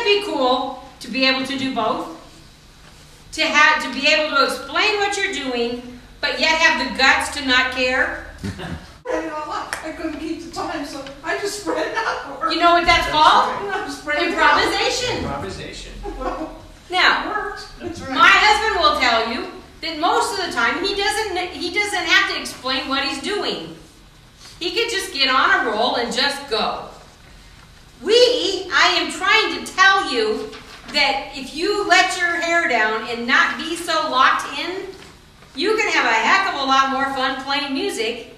be cool to be able to do both. To be able to explain what you're doing, but yet have the guts to not care. I couldn't keep the time, so I just spread it out. You know what that's called? Right. Improvisation. Improvisation. Well, Now, it worked. That's right. my husband will tell you that most of the time he doesn't have to explain what he's doing. He could just get on a roll and just go. I am trying to tell you that if you let your hair down and not be so locked in, you can have a heck of a lot more fun playing music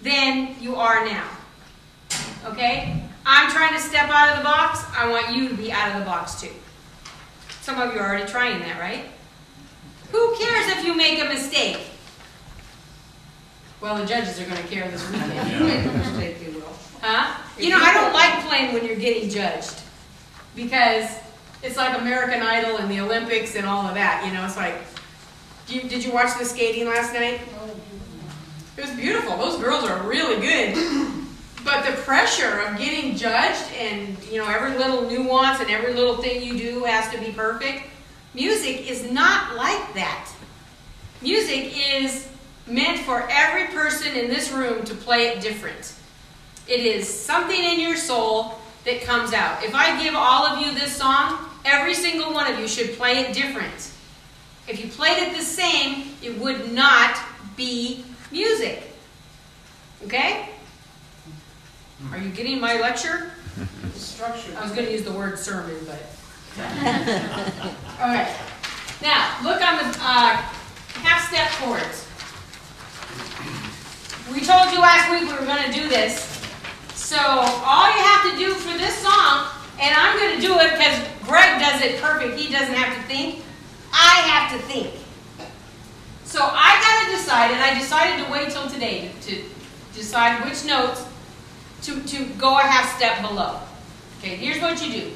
than you are now. Okay? I'm trying to step out of the box. I want you to be out of the box too. Some of you are already trying that, right? Who cares if you make a mistake? Well, the judges are going to care this weekend. If you make a mistake, they will. Huh? You know, I don't like playing when you're getting judged because it's like American Idol and the Olympics and all of that. You know, it's like, did you watch the skating last night? It was beautiful. Those girls are really good. But the pressure of getting judged and, you know, every little nuance and every little thing you do has to be perfect. Music is not like that. Music is meant for every person in this room to play it different. It is something in your soul that comes out. If I give all of you this song, every single one of you should play it different. If you played it the same, it would not be music. Okay? Are you getting my lecture? Structure. I was going to use the word sermon, but... All right. Now, look on the half-step chords. We told you last week we were going to do this. So, all you have to do for this song, and I'm going to do it because Greg does it perfect. He doesn't have to think. I have to think. So, I got to decide, and I decided to wait till today to decide which notes to go a half step below. Okay, here's what you do.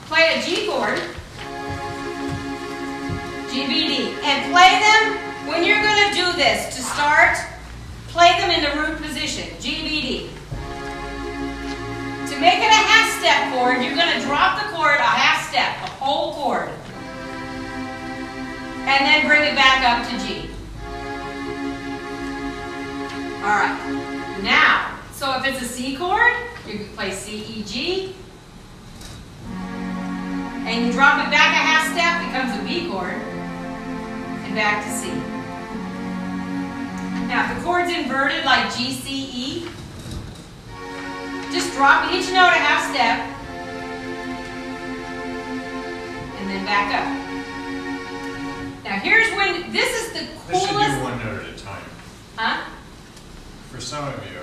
Play a G chord, G, B, D, and play them when you're going to do this. To start, play them in the root position, G, B, D. To make it a half step chord, you're going to drop the chord a half step, a whole chord, and then bring it back up to G. All right, now, so if it's a C chord, you can play C, E, G, and you drop it back a half step, becomes a B chord, and back to C. Now, if the chord's inverted like G, C, E, just drop each note a half step, and then back up. Now, here's when, this is the coolest... This should do one note at a time. Huh? For some of you,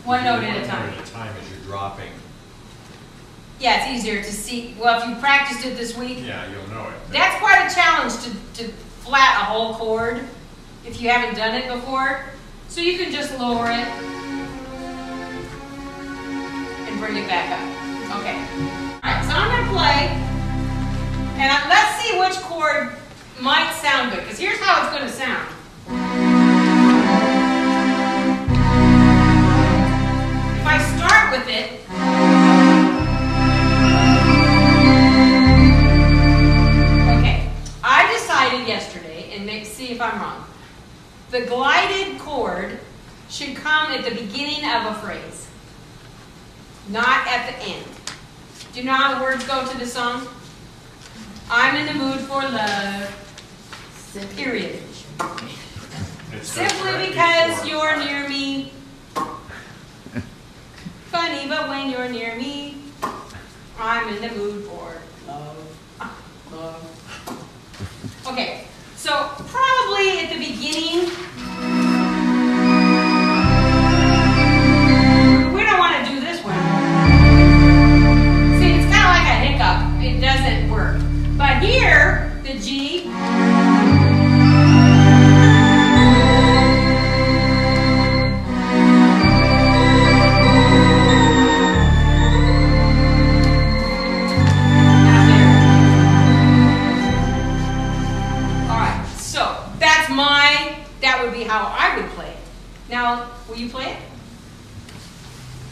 One note at a time. One note at a time as you're dropping. Yeah, it's easier to see. Well, if you practiced it this week, Yeah, you'll know it. that's quite a challenge to flat a whole chord if you haven't done it before. So you can just lower it and bring it back up. Okay. All right, so I'm going to play, and let's see which chord might sound good, because here's how it's going to sound. If I start with it, okay, I decided yesterday, and see if I'm wrong, the glided chord should come at the beginning of a phrase, not at the end. Do you know how the words go to the song? I'm in the mood for love, period. Simply because you're near me. Funny, but when you're near me, I'm in the mood for love. Love. Okay, so probably at the beginning, we don't want to do this one. See, it's kind of like a hiccup. It doesn't work. But here, the G, that would be how I would play it. Now, will you play it?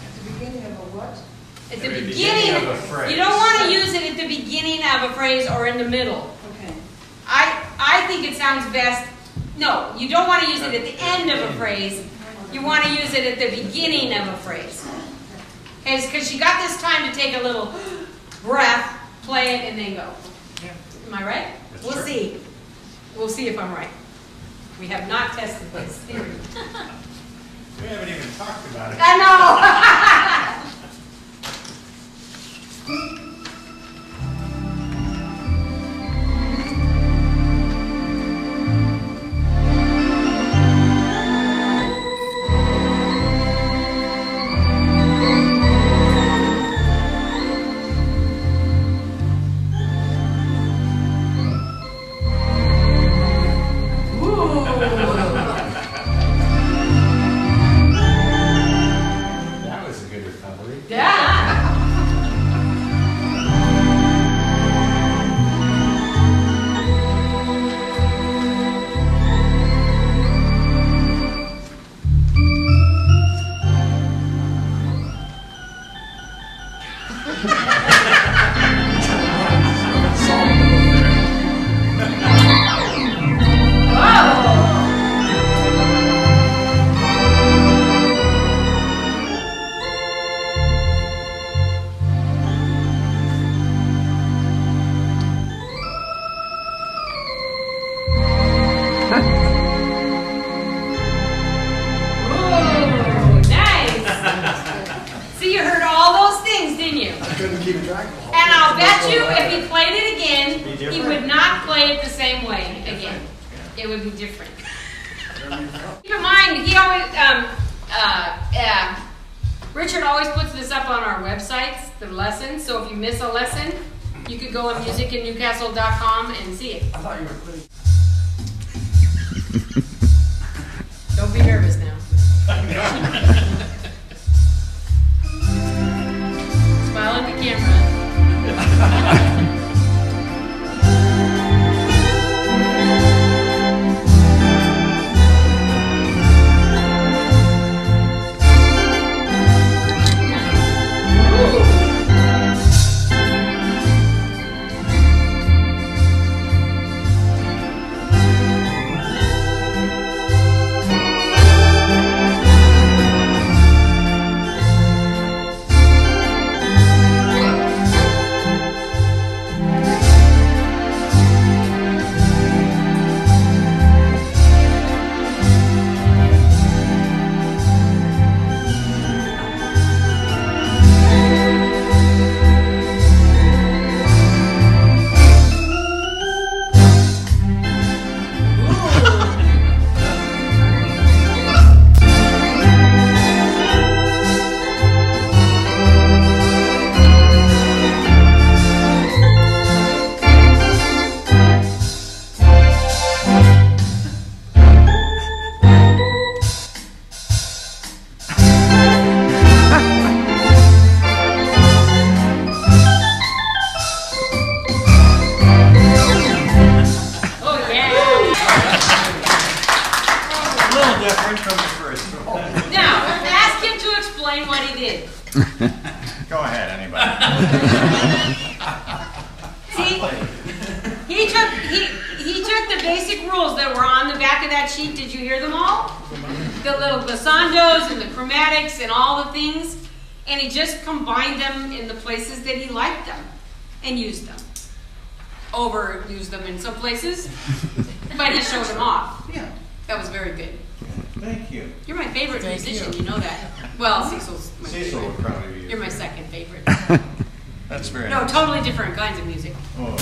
At the beginning of a what? At the beginning of a phrase. you don't want to use it at the beginning of a phrase or in the middle. Okay. I think it sounds best. No, you don't want to use it at the end of a phrase. You want to use it at the beginning of a phrase. Okay, because you got this time to take a little breath, play it, and then go. Am I right? We'll see. We'll see if I'm right. We have not tested this theory. We haven't even talked about it. I know! That was a good recovery. Yeah! Ooh, nice! See, you heard all those things, didn't you? I couldn't keep track of all. And I'll bet you if he played it Be again, he different. would not play it the same way again. It would be different. Keep in mind, he always, Richard always puts this up on our websites, the lessons, so if you miss a lesson, you could go on musicinNewcastle.com and see it. I thought you were putting. Don't be nervous now. Smile at the camera. different from the first one. Now, ask him to explain what he did. Go ahead, anybody. See, he took the basic rules that were on the back of that sheet. Did you hear them all? The little glissandos and the chromatics and all the things. And he just combined them in the places that he liked them and used them. Overused them in some places, but he showed them off. Yeah. That was very good. Thank you. You're my favorite musician, you know that. Well, Cecil's my Cecil favorite. would probably be You're my second favorite. That's very No, nice. totally different kinds of music. Oh.